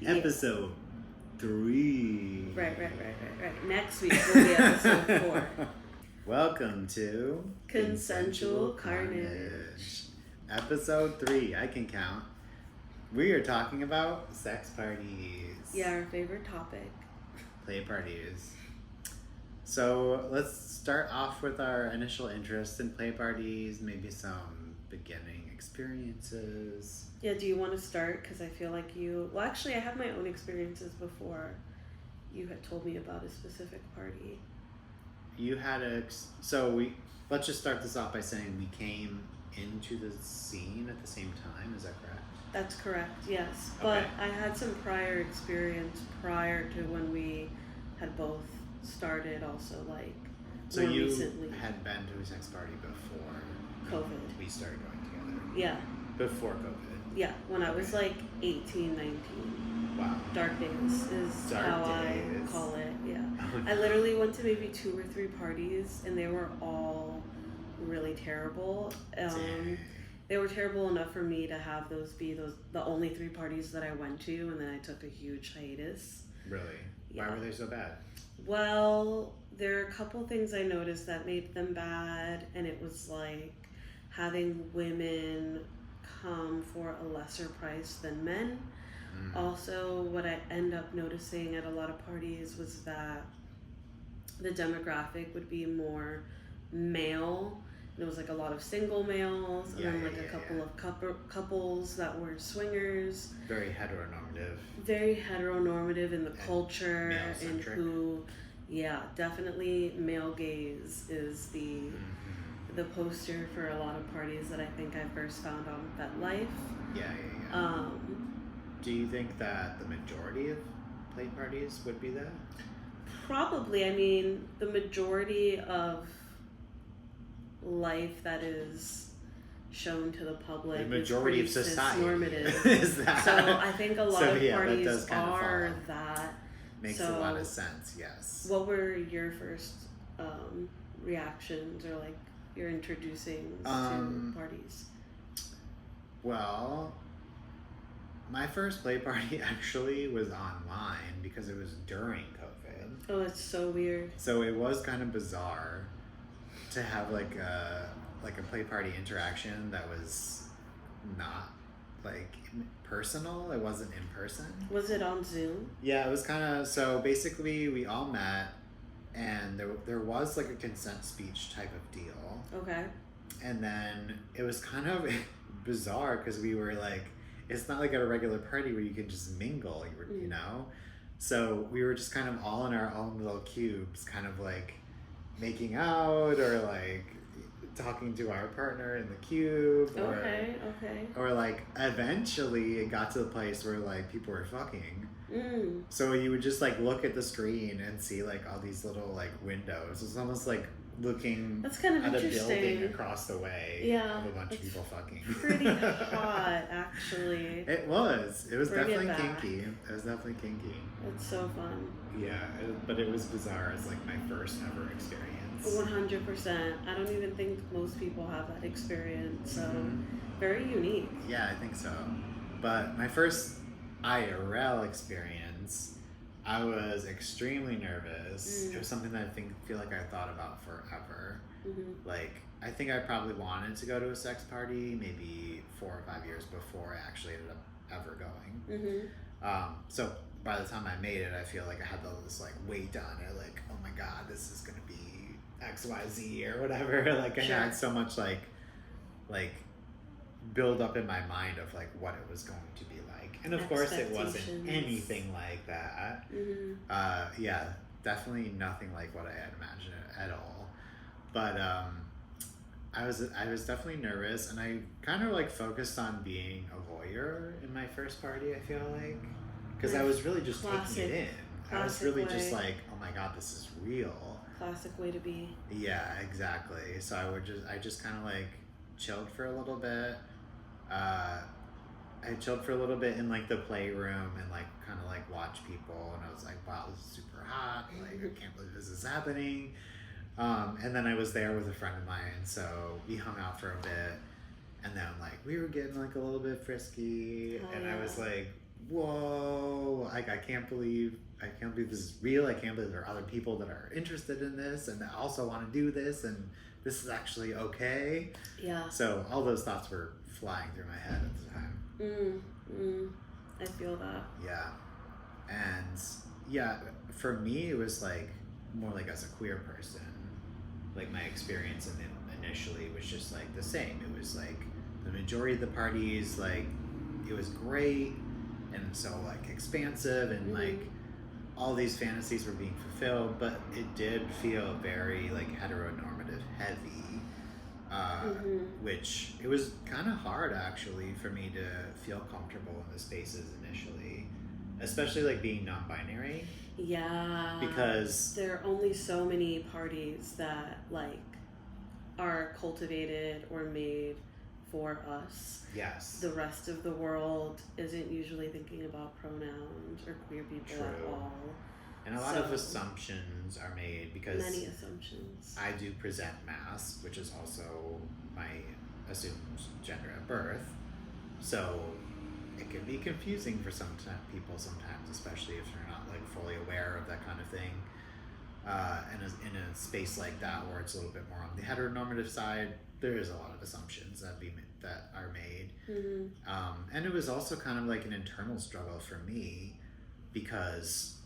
Episode 3. Right. Next week will be episode 4. Welcome to Consensual Carnage. Episode 3. I can count. We are talking about sex parties. Yeah, our favorite topic. Play parties. So let's start off with our initial interest in play parties, maybe some beginning experiences. Yeah, do you want to start? Because I feel like well, actually, I had my own experiences before you had told me about a specific party. You had let's just start this off by saying we came into the scene at the same time, is that correct? That's correct, yes. But Okay. I had some prior experience prior to when we had both started also, like, So more you recently. had been to a sex party before COVID. we started going together. Yeah, Before COVID. yeah, when I was Okay. like 18, 19. Wow. Dark days is Dark how days. I call it, yeah. Oh, I literally went to maybe 2 or 3 parties, and they were all really terrible. Dang. They were terrible enough for me to have those be the only 3 parties that I went to, and then I took a huge hiatus. Really? Yeah. Why were they so bad? Well, there are a couple things I noticed that made them bad, and it was like having women come for a lesser price than men. Also, what I end up noticing at a lot of parties was that the demographic would be more male. There was like a lot of single males, and then like a couple of couples that were swingers. Very heteronormative. Very heteronormative in the culture, and male-centric. definitely male gaze is the poster for a lot of parties that I think I first found on FetLife. Yeah. Do you think that the majority of play parties would be that? Probably. I mean, the majority of life that is shown to the public, The majority of is pretty society cisnormative. is that. So I think a lot of that parties does kind of are follow. that. Makes a lot of sense, yes. What were your first reactions, or like your introducings to parties? Well, my first play party actually was online because it was during COVID. Oh, that's so weird. So it was kind of bizarre to have like a play party interaction that was not like personal. It wasn't in person. Was it on Zoom? Yeah, it was kind of, so basically we all met, and there was like a consent speech type of deal. Okay. And then it was kind of bizarre because we were like, it's not like at a regular party where you can just mingle, you know? So we were just kind of all in our own little cubes, kind of like making out or like talking to our partner in the cube. Or like eventually it got to the place where like people were fucking. So you would just like look at the screen and see like all these little like windows. It's almost like looking That's kind of at a interesting. building across the way of a bunch of people fucking. Pretty hot, actually. It was. It was Bring it definitely back. kinky. It was definitely kinky. It's so fun. Yeah, but it was bizarre as like my first ever experience. 100%. I don't even think most people have that experience. So very unique. Yeah, I think so. But my first IRL experience, I was extremely nervous. It was something that I feel like I thought about forever. Like, I think I probably wanted to go to a sex party maybe 4 or 5 years before I actually ended up ever going. So by the time I made it, I feel like I had this like weight on it, like, oh my god, this is gonna be XYZ or whatever. Like, I had so much like build up in my mind of like what it was going to be like, and of course it wasn't anything like that. Yeah, definitely nothing like what I had imagined at all. But I was definitely nervous, and I kind of like focused on being a voyeur in my first party, I feel like, because I was really just taking it in. I was really just like, oh my god, this is real. Classic way to be. Yeah, exactly. So I just kind of like chilled for a little bit. I chilled for a little bit in like the playroom and like kind of like watch people, and I was like, wow, this is super hot. Like, I can't believe this is happening. And then I was there with a friend of mine, so we hung out for a bit. And then like we were getting like a little bit frisky, Oh, and yeah. I was like, whoa, like I can't believe this is real. I can't believe there are other people that are interested in this and that also want to do this, and this is actually okay. Yeah. So all those thoughts were flying through my head at the time. I feel that. Yeah. And yeah, for me it was like more like as a queer person, like my experience in it initially was just like the same. It was like the majority of the parties, like it was great and so like expansive, and like all these fantasies were being fulfilled, but it did feel very like heteronormative heavy, which it was kind of hard actually for me to feel comfortable in the spaces initially, especially like being non-binary. Yeah. Because there are only so many parties that like are cultivated or made for us. yes, The rest of the world isn't usually thinking about pronouns or queer people at True. all. and a lot of assumptions are made because Many assumptions. I do present mask, which is also my assumed gender at birth. So it can be confusing for some people sometimes, especially if you're not like fully aware of that kind of thing. And in a space like that where it's a little bit more on the heteronormative side, there is a lot of assumptions that are made. And it was also kind of like an internal struggle for me because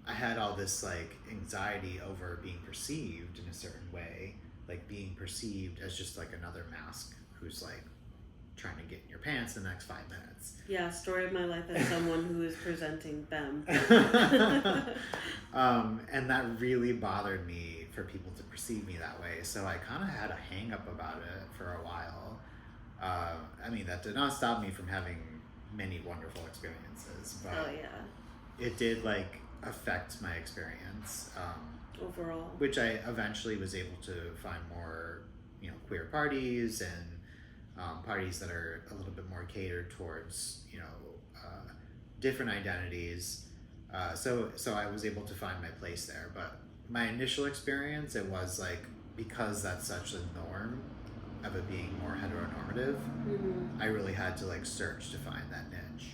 I had all this like anxiety over being perceived in a certain way, like being perceived as just like another mask who's like trying to get in your pants in the next 5 minutes. Yeah, story of my life as someone who is presenting them. And that really bothered me for people to perceive me that way. So I kind of had a hang up about it for a while. I mean, that did not stop me from having many wonderful experiences, but Oh yeah. it did like affect my experience. Overall. Which I eventually was able to find more, queer parties and parties that are a little bit more catered towards, different identities. So I was able to find my place there. But my initial experience, it was like, because that's such a norm of it being more heteronormative, I really had to like search to find that niche.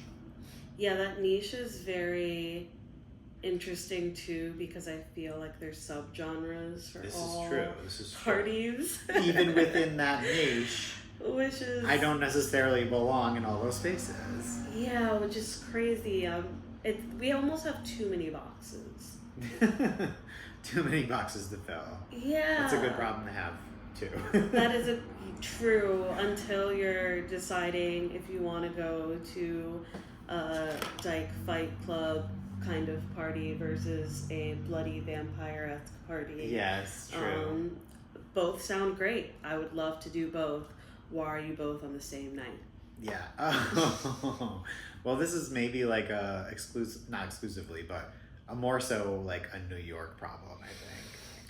Yeah, that niche is very interesting too, because I feel like there's subgenres for This all is true. This is parties. True. Even within that niche, which is I don't necessarily belong in all those spaces. Yeah, which is crazy. We almost have too many boxes. Too many boxes to fill. Yeah, That's a good problem to have too. That is true until you're deciding if you want to go to a dyke fight club kind of party versus a bloody vampire-esque party. Yes, true. Both sound great. I would love to do both. Why are you both on the same night? Yeah. Well, this is maybe like a not exclusively, but a more so like a New York problem, I think.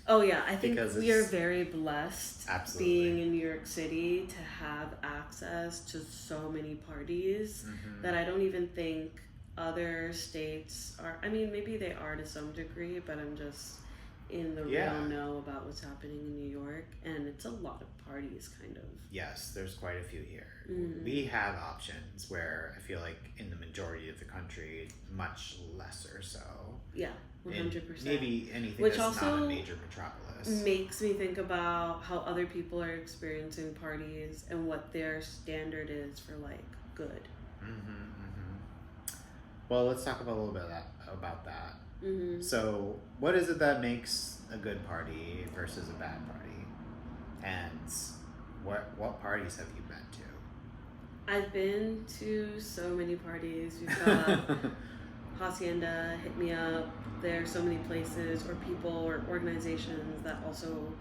Oh yeah, I think Because we are very blessed being in New York City to have access to so many parties that I don't even think other states are. I mean, maybe they are to some degree, but I'm just in the real know about what's happening in New York, and it's a lot of parties, kind of. Yes, there's quite a few here. We have options where I feel like in the majority of the country, much lesser so. Yeah, 100%. Maybe anything Which that's also not a major metropolis. Makes me think about how other people are experiencing parties and what their standard is for like good. Well, let's talk about a little bit about that. So, what is it that makes a good party versus a bad party? And what parties have you been to? I've been to so many parties. We've got Hacienda, Hit Me Up. There are so many places or people or organizations that also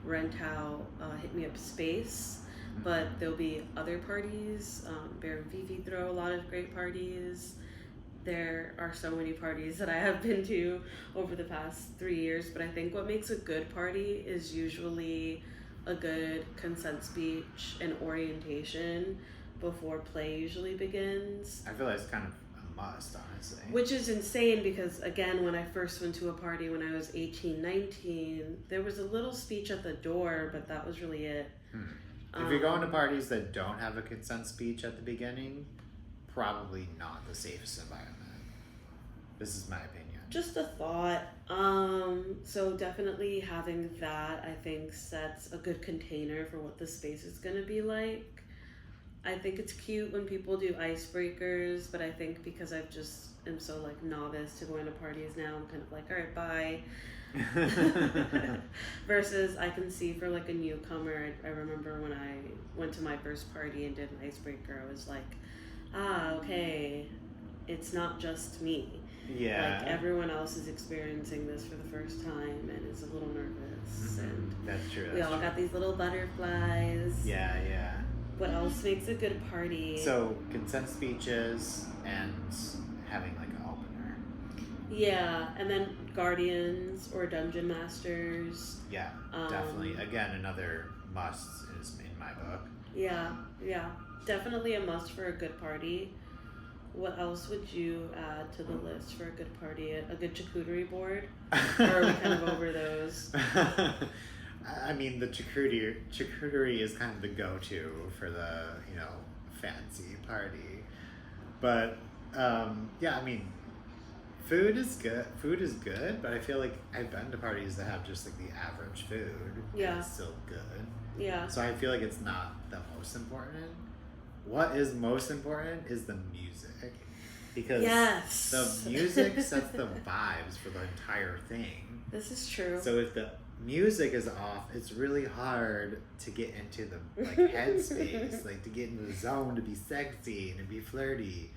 rent out Hit Me Up space. But there'll be other parties. Bear and Fifi throw a lot of great parties. There are so many parties that I have been to over the past 3 years, but I think what makes a good party is usually a good consent speech and orientation before play usually begins. I feel like it's kind of a must, honestly. Which is insane because, again, when I first went to a party when I was 18, 19, there was a little speech at the door, but that was really it. If you're going to parties that don't have a consent speech at the beginning, probably not the safest environment. This is my opinion. Just a thought. So definitely having that, I think, sets a good container for what the space is going to be like. I think it's cute when people do icebreakers, but I think because I've just am so like novice to going to parties now, I'm kind of like, all right, bye. Versus I can see for like a newcomer, I remember when I went to my first party and did an icebreaker, I was like, okay, it's not just me. Yeah. Like everyone else is experiencing this for the first time and is a little nervous. And that's true. we all got these little butterflies. Yeah, yeah. What else makes a good party? So consent speeches and having like an opener. Yeah, and then guardians or dungeon masters. Yeah, definitely. Again, another must is in my book. Yeah, definitely a must for a good party. What else would you add to the list for a good party? A good charcuterie board? Or are we kind of over those? I mean, the charcuterie is kind of the go-to for the, fancy party. But, yeah, I mean, food is good, but I feel like I've been to parties that have just, like, the average food. Yeah. And it's still good. Yeah. So I feel like it's not the most important. What is most important is the music. Because the music sets the vibes for the entire thing. This is true. So if the music is off, it's really hard to get into the headspace, like to get into the zone, to be sexy and to be flirty.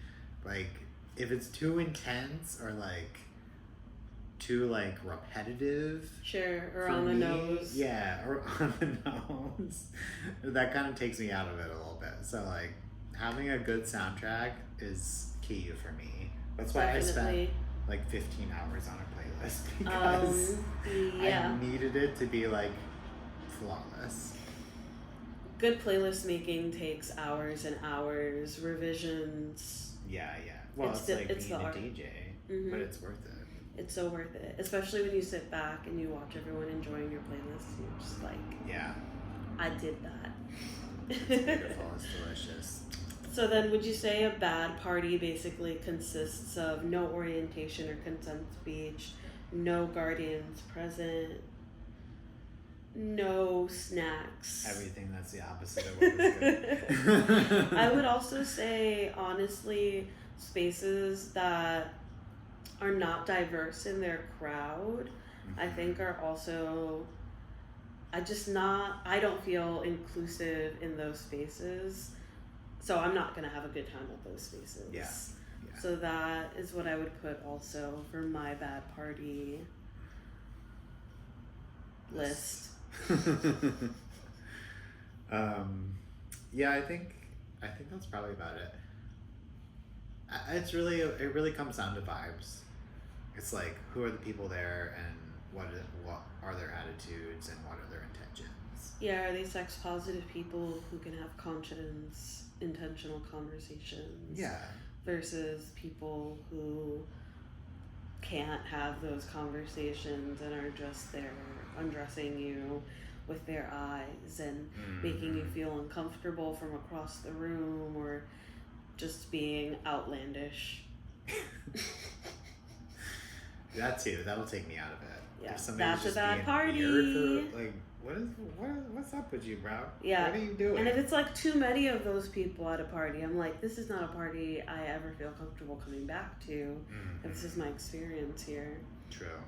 Like if it's too intense or too repetitive. Sure, or on the nose. Yeah, or on the nose. That kind of takes me out of it a little bit. So having a good soundtrack is key for me. That's why Definitely. I spent 15 hours on a playlist because yeah. I needed it to be flawless. Good playlist making takes hours and hours, revisions. Yeah. Well, it's being a art. DJ, but it's worth it. It's so worth it, especially when you sit back and you watch everyone enjoying your playlist. You're just like, yeah, I did that. It's beautiful. It's delicious. So then, would you say a bad party basically consists of no orientation or consent speech, no guardians present, no snacks? Everything that's the opposite of what is good. I would also say, honestly, spaces that are not diverse in their crowd, I think are also, I don't feel inclusive in those spaces. So I'm not going to have a good time at those spaces. Yeah. So that is what I would put also for my bad party list. Yeah, I think that's probably about it. It really comes down to vibes. It's who are the people there and what are their attitudes and what are their intentions. Yeah, are they sex positive people who can have conscience, intentional conversations? Yeah. Versus people who can't have those conversations and are just there undressing you with their eyes and making you feel uncomfortable from across the room or just being outlandish. That too. That'll take me out of it. Yeah, that's a bad party. What's up with you, bro? Yeah. What are you doing? And if it's too many of those people at a party, I'm like, this is not a party I ever feel comfortable coming back to. If this is my experience here. True.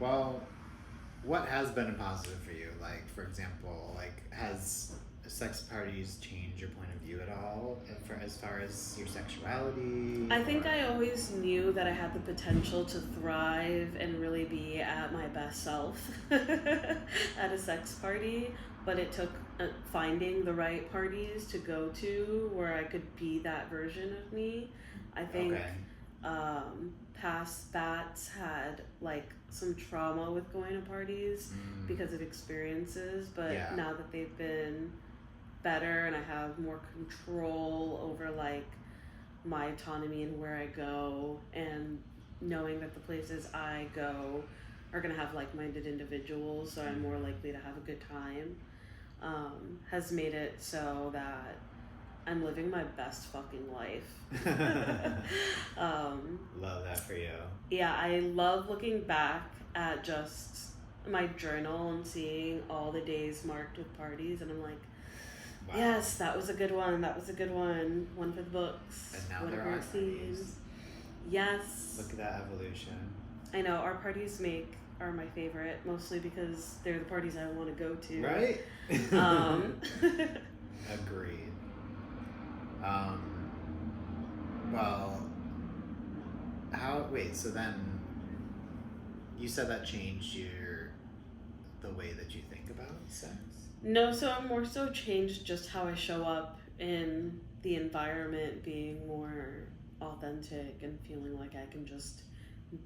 Well, what has been a positive for you? For example, has sex parties changed your point of view at all as far as your sexuality? I think I always knew that I had the potential to thrive and really be at my best self at a sex party, but it took finding the right parties to go to where I could be that version of me. I think past bats had some trauma with going to parties because of experiences, but now that they've been better and I have more control over my autonomy and where I go and knowing that the places I go are going to have like-minded individuals, so I'm more likely to have a good time. has made it so that I'm living my best fucking life. Love that for you. Yeah, I love looking back at just my journal and seeing all the days marked with parties, and I'm like, Wow. yes, that was a good one. That was a good one. One for the books. And now one there for are the scenes. parties. Yes. Look at that evolution. I know, our parties are my favorite, mostly because they're the parties I want to go to. Right? Agreed. Well, so then you said that changed the way that you think about sex? No, so I'm more so changed just how I show up in the environment, being more authentic and feeling like I can just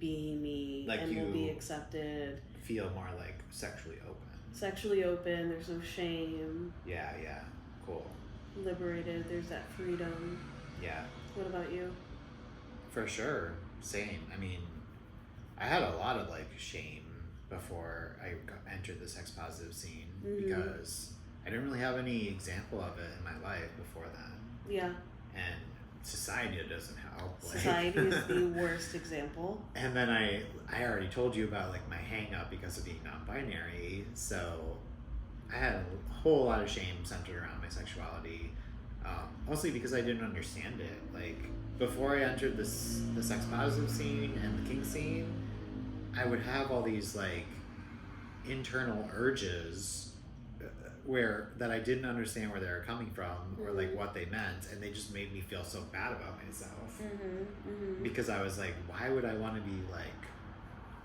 be me, Like and will you be accepted. Feel more like sexually open. Sexually open, there's no shame. Yeah, cool. Liberated, there's that freedom. Yeah. What about you? For sure. Same. I mean, I had a lot of like shame before I entered the sex positive scene because I didn't really have any example of it in my life before then. Yeah. And society doesn't help. Society is the worst example. And then I already told you about like my hang up because of being non-binary, so I had a whole lot of shame centered around my sexuality, mostly because I didn't understand it. Like before I entered the sex positive scene and the kink scene, I would have all these like internal urges that I didn't understand where they were coming from or like what they meant, and they just made me feel so bad about myself because I was like, why would I want to be like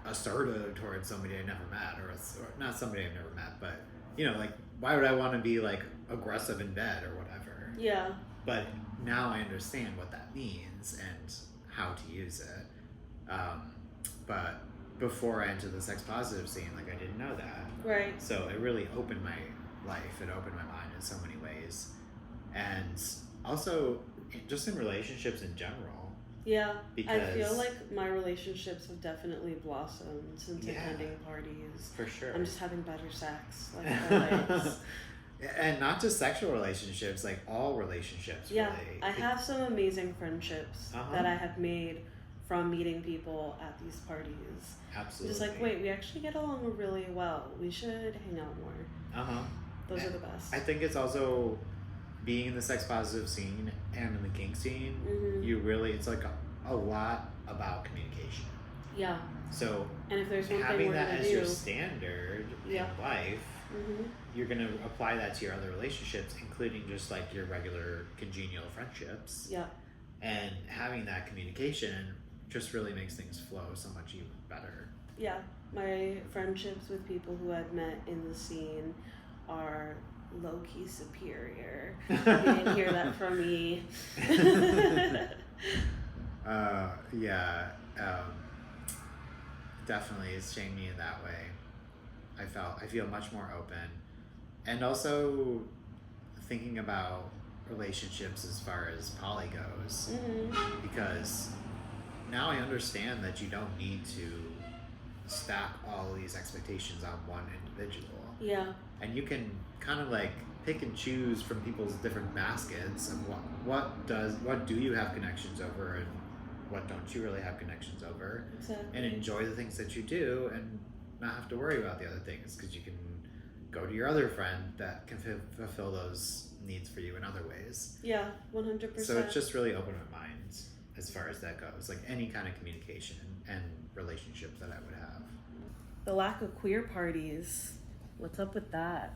assertive towards somebody I never met, or not somebody I've never met, but you know, like why would I want to be like aggressive in bed or whatever? Yeah. But now I understand what that means and how to use it. But before I entered the sex positive scene, like I didn't know that. Right. So it really opened my life. It opened my mind in so many ways. And also just in relationships in general. Yeah. Because I feel like my relationships have definitely blossomed since attending parties. For sure. I'm just having better sex. Like always. And not just sexual relationships, like all relationships. Yeah. Really. I have some amazing friendships that I have made from meeting people at these parties. Absolutely. Just like, wait, we actually get along really well. We should hang out more. Those are the best. I think it's also being in the sex positive scene and in the kink scene, it's like a lot about communication. Yeah. So and if there's one having thing that as your standard in life, you're going to apply that to your other relationships, including just like your regular congenial friendships. Yeah. And having that communication just really makes things flow so much even better. Yeah. My friendships with people who I've met in the scene are low-key superior. You didn't hear that from me. Definitely it's changed me in that way. I feel much more open, and also thinking about relationships as far as poly goes, because now I understand that you don't need to stack all these expectations on one individual. Yeah. And you can kind of like pick and choose from people's different baskets of what do you have connections over and what don't you really have connections over. Exactly. And enjoy the things that you do and not have to worry about the other things, because you can go to your other friend that can fulfill those needs for you in other ways. Yeah, 100%. So it's just really opened my mind as far as that goes, like any kind of communication and relationship that I would have. The lack of queer parties, what's up with that?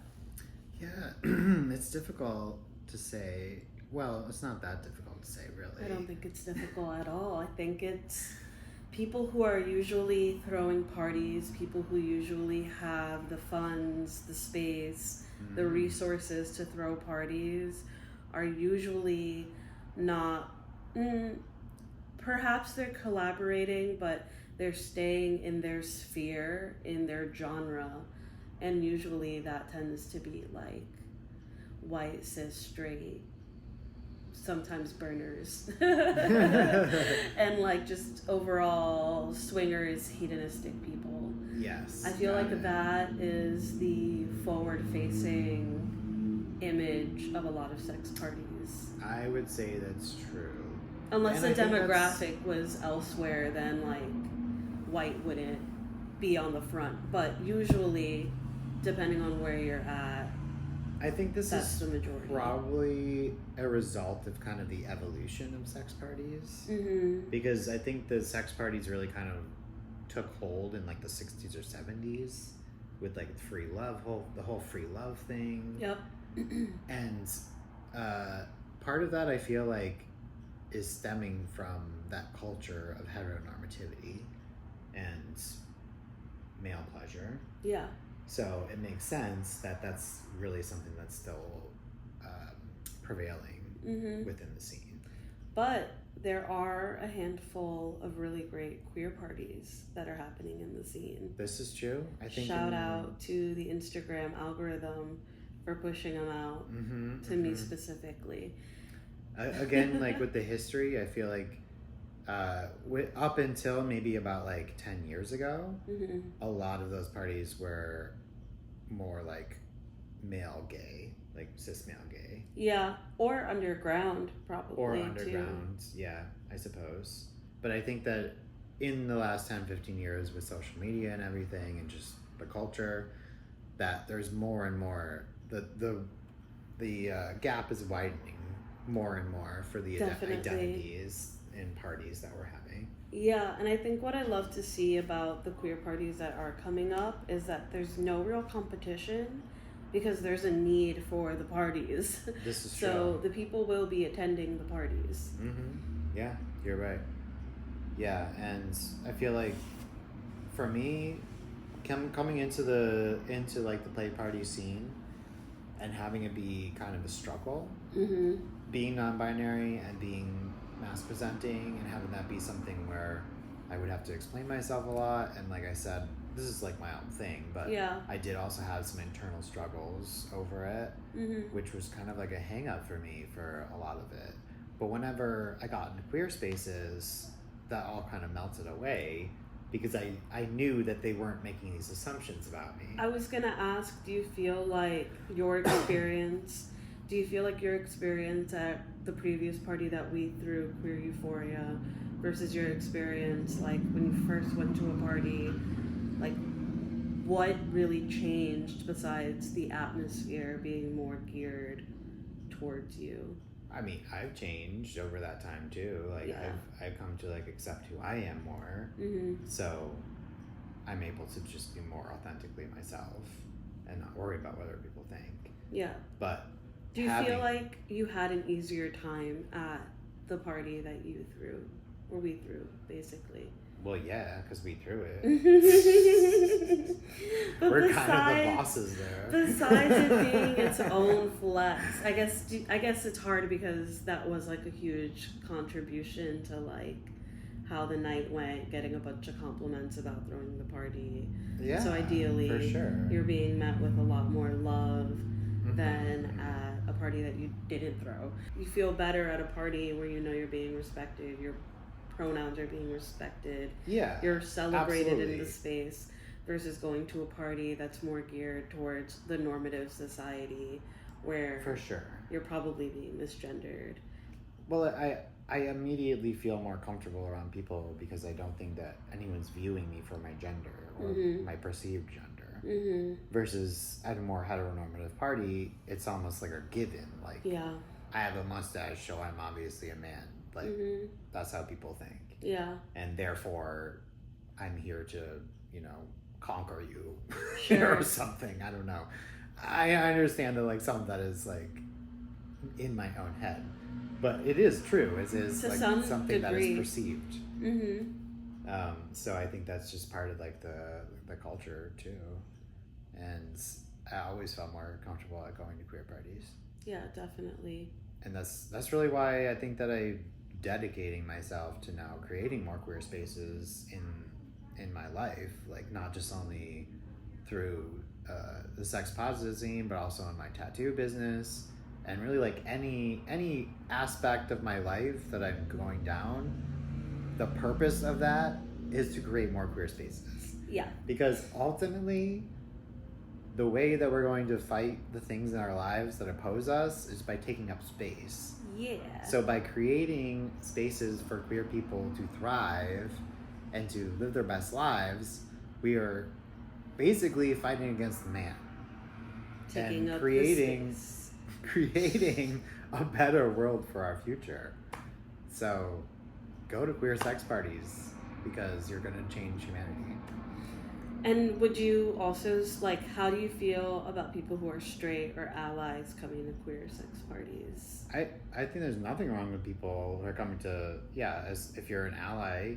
Yeah, it's difficult to say. Well, it's not that difficult to say, really. I don't think it's difficult at all. I think it's people who are usually throwing parties, people who usually have the funds, the space, the resources to throw parties are usually not, perhaps they're collaborating, but they're staying in their sphere, in their genre, and usually that tends to be like white, cis, straight, sometimes burners, and like just overall swingers, hedonistic people. Yes. I feel like that is the forward-facing image of a lot of sex parties. I would say that's true. Unless And the I think demographic was elsewhere, then like white wouldn't be on the front. But usually, depending on where you're at, I think this that's is the majority. probably a result of kind of the evolution of sex parties. Mm-hmm. Because I think the sex parties really kind of took hold in like the 60s or 70s with like the whole free love thing. Yep. And part of that I feel like is stemming from that culture of heteronormativity and male pleasure. Yeah. So it makes sense that that's really something that's still prevailing within the scene. But there are a handful of really great queer parties that are happening in the scene. This is true. I think Shout out to the Instagram algorithm for pushing them out to me specifically. Again, like with the history, I feel like up until maybe about like 10 years ago, a lot of those parties were more like male gay, like cis male gay. Yeah, or underground, probably. Or underground, too. Yeah, I suppose. But I think that in the last 10, 15 years with social media and everything and just the culture, that there's more and more, the gap is widening more and more for the identities and parties that we're having. Yeah, and I think what I love to see about the queer parties that are coming up is that there's no real competition because there's a need for the parties. This is true. So the people will be attending the parties. Yeah, you're right. Yeah, and I feel like for me, coming into like the play party scene and having it be kind of a struggle, being non-binary and being mask presenting and having that be something where I would have to explain myself a lot, and like I said, this is like my own thing, but yeah. I did also have some internal struggles over it, which was kind of like a hang up for me for a lot of it. But whenever I got into queer spaces, that all kind of melted away because I knew that they weren't making these assumptions about me. I was gonna ask, do you feel like your experience at the previous party that we threw, Queer Euphoria, versus your experience like when you first went to a party, like what really changed besides the atmosphere being more geared towards you? I mean, I've changed over that time too. Like I've come to like accept who I am more. So I'm able to just be more authentically myself and not worry about what other people think. Yeah. But do you feel like you had an easier time at the party that you threw, or we threw, basically? Well, yeah, because we threw it. But we're kind of the bosses there. Besides it being its own flex, I guess it's hard because that was like a huge contribution to like how the night went, getting a bunch of compliments about throwing the party. Yeah, so ideally, for sure, you're being met with a lot more love than at a party that you didn't throw. You feel better at a party where you know you're being respected, your pronouns are being respected, you're celebrated in the space, versus going to a party that's more geared towards the normative society where for sure you're probably being misgendered. Well, I immediately feel more comfortable around people because I don't think that anyone's viewing me for my gender or my perceived gender. Versus at a more heteronormative party, it's almost like a given. Like, I have a mustache, so I'm obviously a man. Like, that's how people think. Yeah. And therefore, I'm here to, conquer you or something. I don't know. I understand that, like, some of that is, like, in my own head. But it is true. It is, like, something that is perceived. So I think that's just part of, like, the culture, too. And I always felt more comfortable at going to queer parties. Yeah, definitely. And that's really why I think that I'm dedicating myself to now creating more queer spaces in my life, like not just only through the sex positive scene, but also in my tattoo business, and really like any aspect of my life that I'm going down. The purpose of that is to create more queer spaces. Yeah. Because ultimately, the way that we're going to fight the things in our lives that oppose us is by taking up space. Yeah. So by creating spaces for queer people to thrive and to live their best lives, we are basically fighting against the man. Taking and up creating the space. creating a better world for our future. So go to queer sex parties because you're going to change humanity. And would you also, like, how do you feel about people who are straight or allies coming to queer sex parties? I think there's nothing wrong with people who are coming to, as if you're an ally,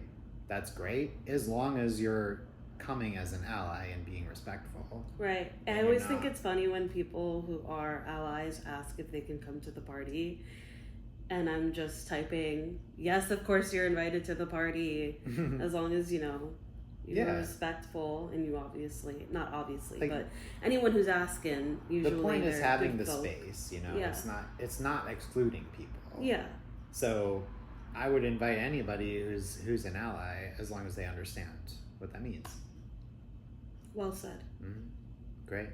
that's great, as long as you're coming as an ally and being respectful. Right. I always think it's funny when people who are allies ask if they can come to the party, and I'm just typing, yes, of course you're invited to the party, as long as, you're respectful, and you not obviously, like, but anyone who's asking, usually the point is having the folk. space, Yeah. It's not excluding people. Yeah. So I would invite anybody who's an ally, as long as they understand what that means. Well said. Mm-hmm. Great.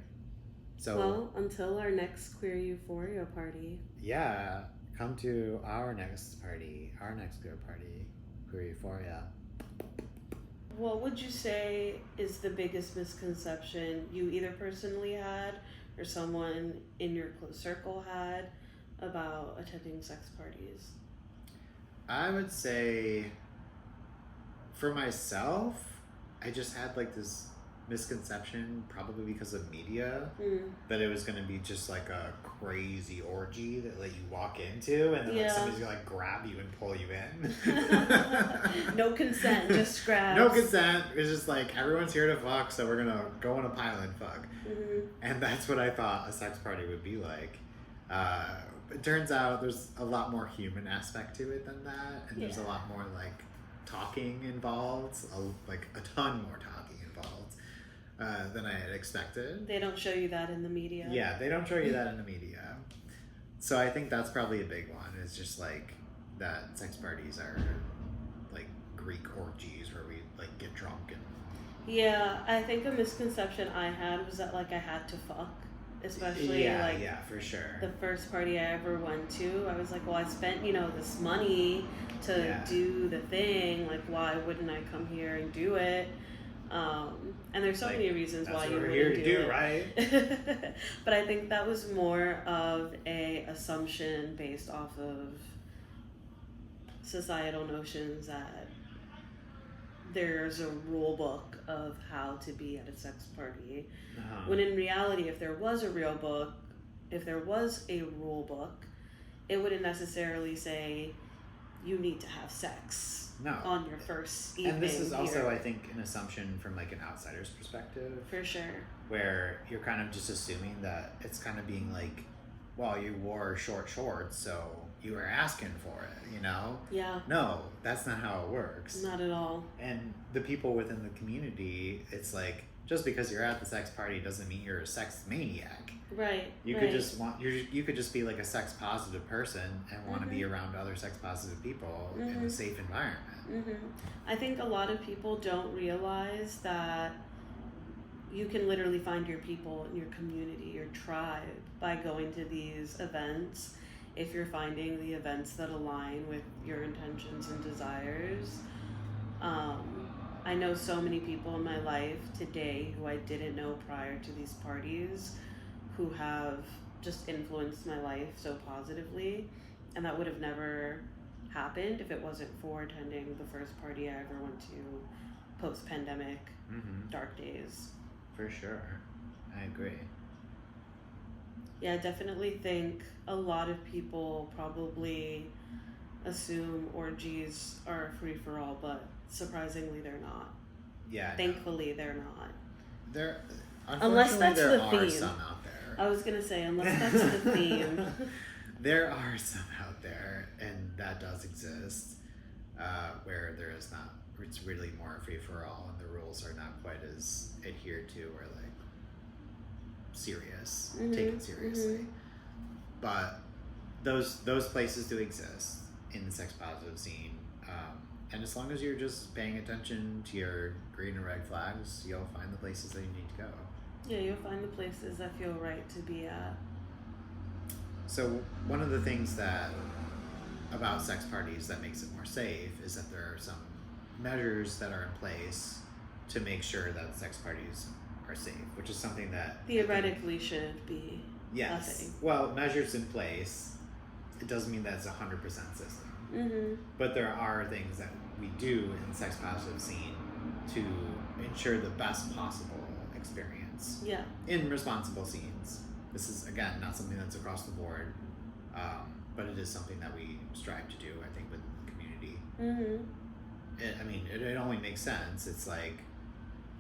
So, well, until our next Queer Euphoria party. Yeah, come to our next party, our next queer party, Queer Euphoria. What would you say is the biggest misconception you either personally had or someone in your close circle had about attending sex parties? I would say, for myself, I just had like this misconception, probably because of media, that it was going to be just like a crazy orgy that like you walk into and then like somebody's gonna like grab you and pull you in. No consent, just grabs. No consent. It's just like everyone's here to fuck, so we're gonna go on a pile and fuck. And that's what I thought a sex party would be like. It turns out there's a lot more human aspect to it than that, and there's a lot more like talking involved, like a ton more talking involved than I had expected. They don't show you that in the media. Yeah, they don't show you that in the media. So I think that's probably a big one. It's just like that sex parties are like Greek orgies where we like get drunk and. Yeah, I think a misconception I had was that like I had to fuck. Especially for sure. The first party I ever went to, I was like, well, I spent, this money to do the thing. Like, why wouldn't I come here and do it? And there's so many reasons why you wouldn't do it. Right? But I think that was more of a assumption based off of societal notions that there's a rule book of how to be at a sex party. When in reality, if there was a rule book, it wouldn't necessarily say you need to have sex on your first evening. And this is also, I think, an assumption from like an outsider's perspective. For sure. Where you're kind of just assuming that it's kind of being like, well, you wore short shorts, so you were asking for it, Yeah. No, that's not how it works. Not at all. And the people within the community, it's like, just because you're at the sex party doesn't mean you're a sex maniac. Right. You could just be like a sex positive person and want to be around other sex positive people in a safe environment. I think a lot of people don't realize that you can literally find your people in your community, your tribe, by going to these events. If you're finding the events that align with your intentions and desires. I know so many people in my life today who I didn't know prior to these parties who have just influenced my life so positively, and that would have never happened if it wasn't for attending the first party I ever went to post-pandemic dark days. For sure. I agree. Yeah, I definitely think a lot of people probably assume orgies are free-for-all, but surprisingly they're not. Yeah. Thankfully they're not. Unless that's the are theme. Some out there. I was going to say, unless that's the theme. There are some out there, and that does exist, where there is not, it's really more free-for-all, and the rules are not quite as adhered to or like serious, taken seriously. But those places do exist in the sex positive scene, and as long as you're just paying attention to your green and red flags, you'll find the places that you need to go. Yeah, you'll find the places that feel right to be at. So one of the things that about sex parties that makes it more safe is that there are some measures that are in place to make sure that sex parties are safe, which is something that Theoretically should be a yes. thing. Well, measures in place. It doesn't mean that it's 100% system. Mm-hmm. But there are things that we do in the sex positive scene to ensure the best possible experience Yeah. in responsible scenes. This is, again, not something that's across the board, but it is something that we strive to do, I think, within the community. Mm-hmm. It only makes sense. It's like,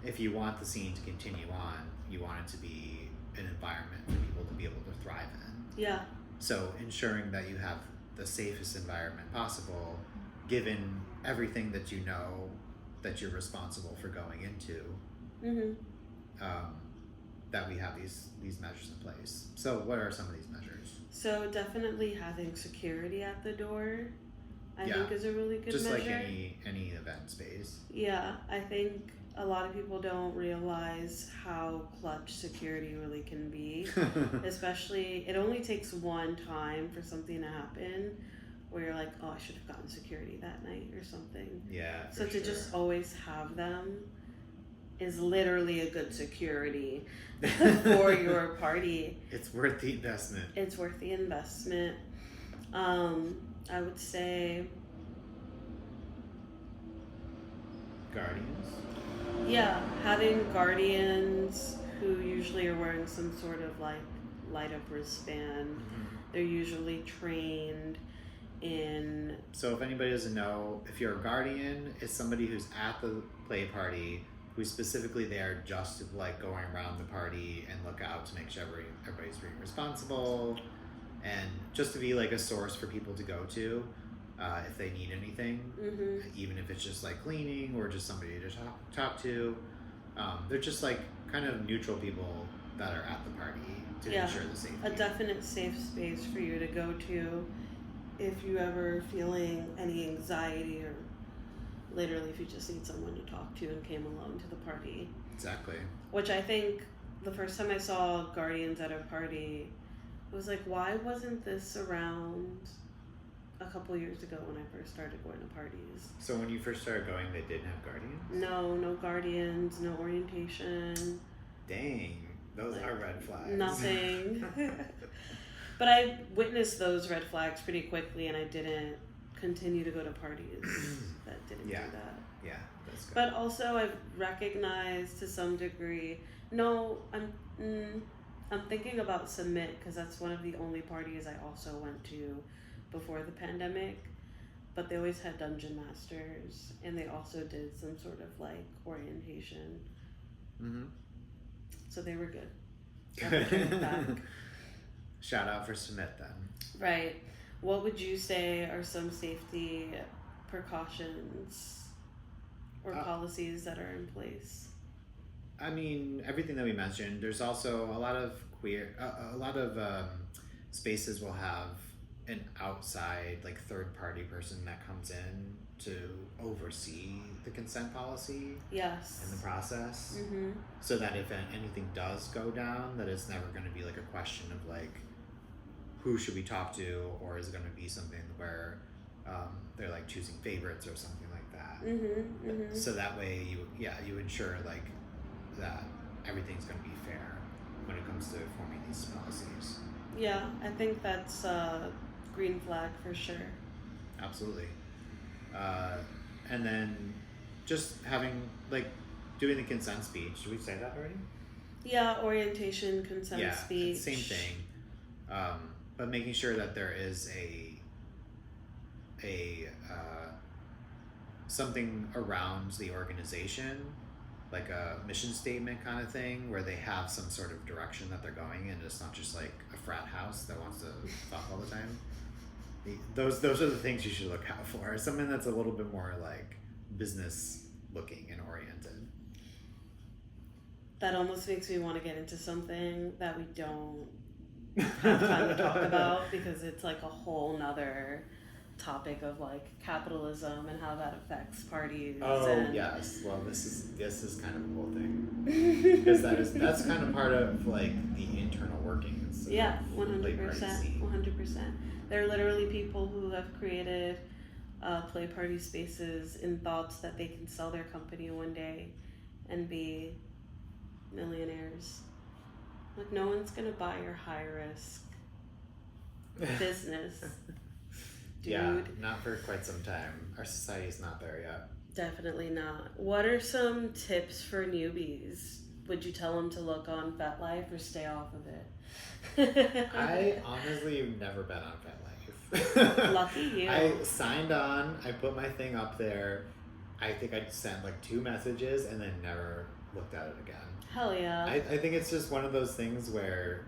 if you want the scene to continue on, you want it to be an environment for people to be able to thrive in. Yeah. So ensuring that you have the safest environment possible, given everything that you know that you're responsible for going into, Mm-hmm. that we have these measures in place. So what are some of these measures? So definitely having security at the door, I Yeah. think, is a really good Just measure. like any event space. Yeah, I think a lot of people don't realize how clutch security really can be. Especially, it only takes one time for something to happen where you're like, oh, I should have gotten security that night or something. Yeah. So to sure. just always have them is literally a good security for your party. It's worth the investment. It's worth the investment. I would say, Guardians. yeah, having guardians who usually are wearing some sort of like light up wristband. Mm-hmm. They're usually trained in. So if anybody doesn't know, if you're a guardian, it's somebody who's at the play party, who's specifically there just to like going around the party and look out to make sure everybody's being responsible, and just to be like a source for people to go to if they need anything, Mm-hmm. even if it's just like cleaning or just somebody to talk to. They're just like kind of neutral people that are at the party to Yeah, ensure the safety. a definite safe space for you to go to if you ever feeling any anxiety, or literally if you just need someone to talk to and came alone to the party. Exactly. Which I think the first time I saw guardians at a party, it was like, why wasn't this around a couple years ago when I first started going to parties? So when you first started going, they didn't have guardians? No guardians, no orientation. Dang, those are red flags. Nothing. But I witnessed those red flags pretty quickly, and I didn't continue to go to parties that didn't Yeah. do that. Yeah, that's good. But also, I've recognized to some degree. No, I'm thinking about Submit, because that's one of the only parties I also went to before the pandemic. But they always had dungeon masters, and they also did some sort of like orientation. Mm-hmm. So they were good. I would bring it back. Shout out for Submit then. Right. What would you say are some safety precautions or policies that are in place? I mean, everything that we mentioned. There's also a lot of spaces will have an outside, like, third-party person that comes in to oversee the consent policy Yes. in the process, Mm-hmm. so that if anything does go down, that it's never going to be like a question of like, who should we talk to, or is it going to be something where they're like choosing favorites or something like that. Mm-hmm. Mm-hmm. So that way you ensure like that everything's going to be fair when it comes to forming these policies. Yeah, I think that's a green flag for sure. Absolutely. And then just having like doing the consent speech. Did we say that already? Yeah, orientation, consent Yeah, speech. same thing. But making sure that there is a something around the organization, like a mission statement kind of thing, where they have some sort of direction that they're going in. It's not just like a frat house that wants to fuck all the time. Those are the things you should look out for. Something that's a little bit more like business looking and oriented. That almost makes me want to get into something that we don't have time to talk about, because it's like a whole nother topic of like capitalism and how that affects parties. Oh and yes. Well, this is kind of a cool thing because that's kind of part of like the internal workings. Yeah, of the play party 100%. scene. 100%. There are literally people who have created play party spaces in thoughts that they can sell their company one day and be millionaires. Like, no one's gonna buy your high risk business, dude. Yeah, not for quite some time. Our society's not there yet. Definitely not. What are some tips for newbies? Would you tell them to look on FetLife or stay off of it? I honestly have never been on FetLife. Lucky you. I signed on, I put my thing up there. I think I sent like 2 messages and then never looked at it again. Hell yeah. I think it's just one of those things where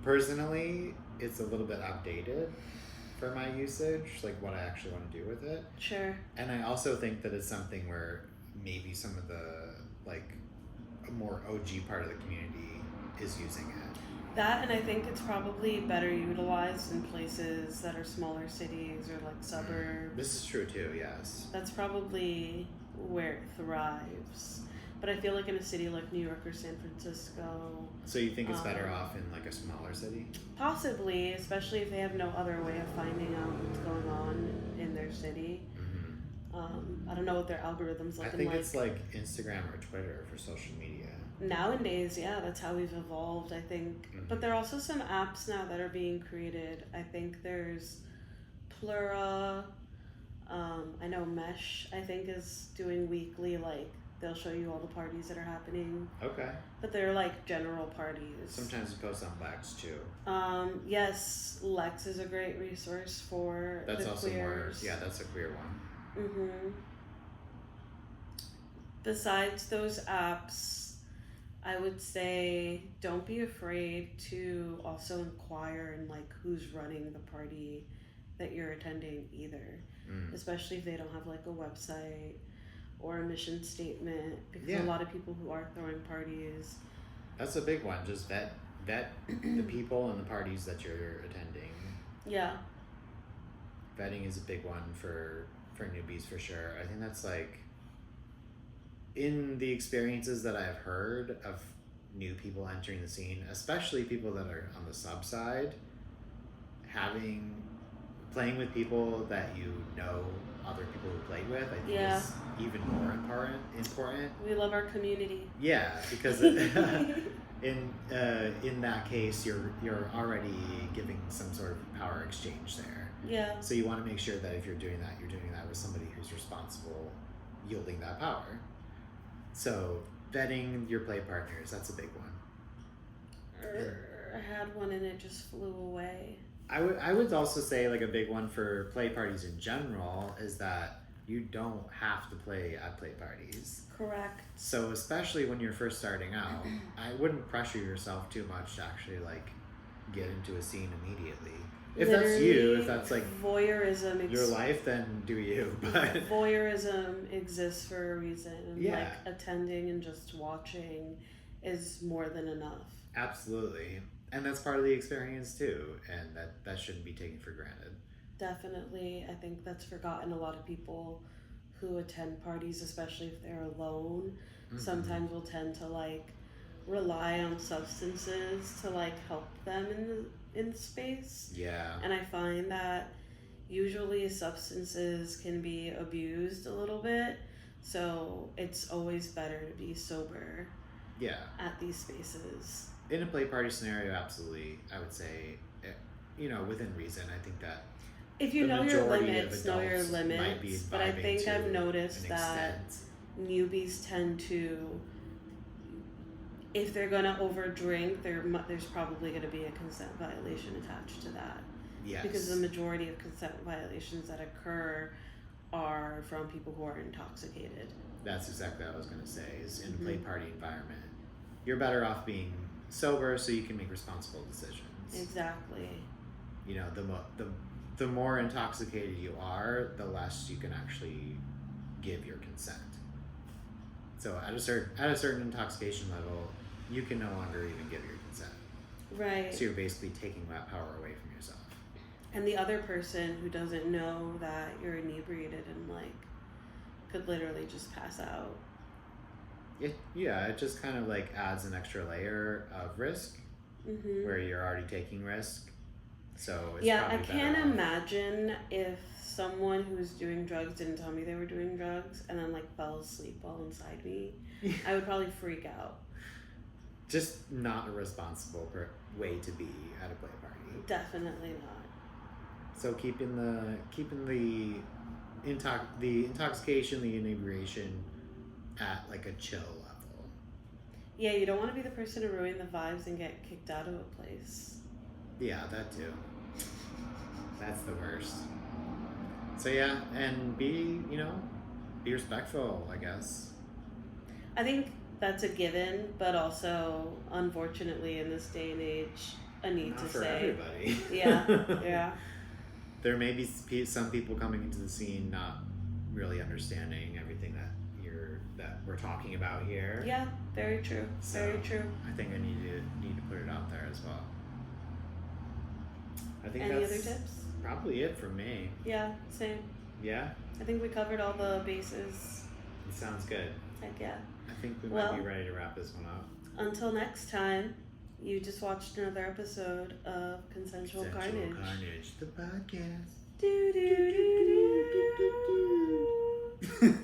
personally it's a little bit outdated for my usage, like what I actually want to do with it. Sure. And I also think that it's something where maybe some of the like a more OG part of the community is using it. That, and I think it's probably better utilized in places that are smaller cities or like suburbs. This is true too, yes. That's probably where it thrives. But I feel like in a city like New York or San Francisco... So you think it's better off in like a smaller city? Possibly, especially if they have no other way of finding out what's going on in their city. I don't know what their algorithm's looking like. I think it's like Instagram or Twitter for social media. Nowadays, yeah, that's how we've evolved, I think. But there are also some apps now that are being created. I think there's Plura. I know Mesh, I think, is doing weekly, like, they'll show you all the parties that are happening. Okay. But they're like general parties. Sometimes you post on Lex too. Yes, Lex is a great resource for That's the also queers. more, yeah, that's a queer one. Besides those apps, I would say don't be afraid to also inquire in like who's running the party that you're attending either. Especially if they don't have like a website or a mission statement, because a lot of people who are throwing parties. That's a big one. Just vet the people and the parties that you're attending. Yeah. Vetting is a big one for newbies for sure. I think that's like in the experiences that I've heard of new people entering the scene, especially people that are on the sub side, playing with people that you know other people who played with, I think is even more important. We love our community. Yeah, because in that case, you're already giving some sort of power exchange there. Yeah. So you want to make sure that if you're doing that with somebody who's responsible, yielding that power. So vetting your play partners, that's a big one. I had one and it just flew away. I would also say like a big one for play parties in general is that you don't have to play at play parties. Correct. So especially when you're first starting out, I wouldn't pressure yourself too much to actually like get into a scene immediately. If that's you, if that's like voyeurism, your life, then do you. But voyeurism exists for a reason. Yeah. Like attending and just watching is more than enough. Absolutely. And that's part of the experience too, and that shouldn't be taken for granted. Definitely. I think that's forgotten. A lot of people who attend parties, especially if they're alone, sometimes will tend to like rely on substances to like help them in the space. Yeah. And I find that usually substances can be abused a little bit, so it's always better to be sober. Yeah. At these spaces. In a play party scenario, absolutely, I would say, within reason. I think that if you know your limits, know your limits. But I think I've noticed that newbies tend to, if they're gonna overdrink, there's probably gonna be a consent violation attached to that. Yes. Because the majority of consent violations that occur are from people who are intoxicated. That's exactly what I was gonna say. Is in a play party environment, you're better off being sober so you can make responsible decisions. Exactly. The more intoxicated you are, the less you can actually give your consent. So at a certain intoxication level, you can no longer even give your consent. Right. So you're basically taking that power away from yourself. And the other person who doesn't know that you're inebriated and like could literally just pass out. It just kind of like adds an extra layer of risk where you're already taking risk. So it's I can't imagine if someone who's doing drugs didn't tell me they were doing drugs and then like fell asleep while inside me. I would probably freak out. Just not a responsible way to be at a play party. Definitely not. So keeping the intoxication, the inebriation at like a chill level. Yeah, you don't want to be the person to ruin the vibes and get kicked out of a place. Yeah, that too. That's the worst. So yeah, and be respectful, I guess. I think that's a given, but also, unfortunately, in this day and age, a need Not to for say. everybody. Yeah. There may be some people coming into the scene not really understanding everything that we're talking about here. Yeah, very true. So very true. I think I need to put it out there as well. I think Any that's other tips? probably it for me. Yeah, same. Yeah? I think we covered all the bases. It sounds good. Heck yeah. I think we might be ready to wrap this one up. Until next time, you just watched another episode of Consensual Carnage. The podcast. Do do do do.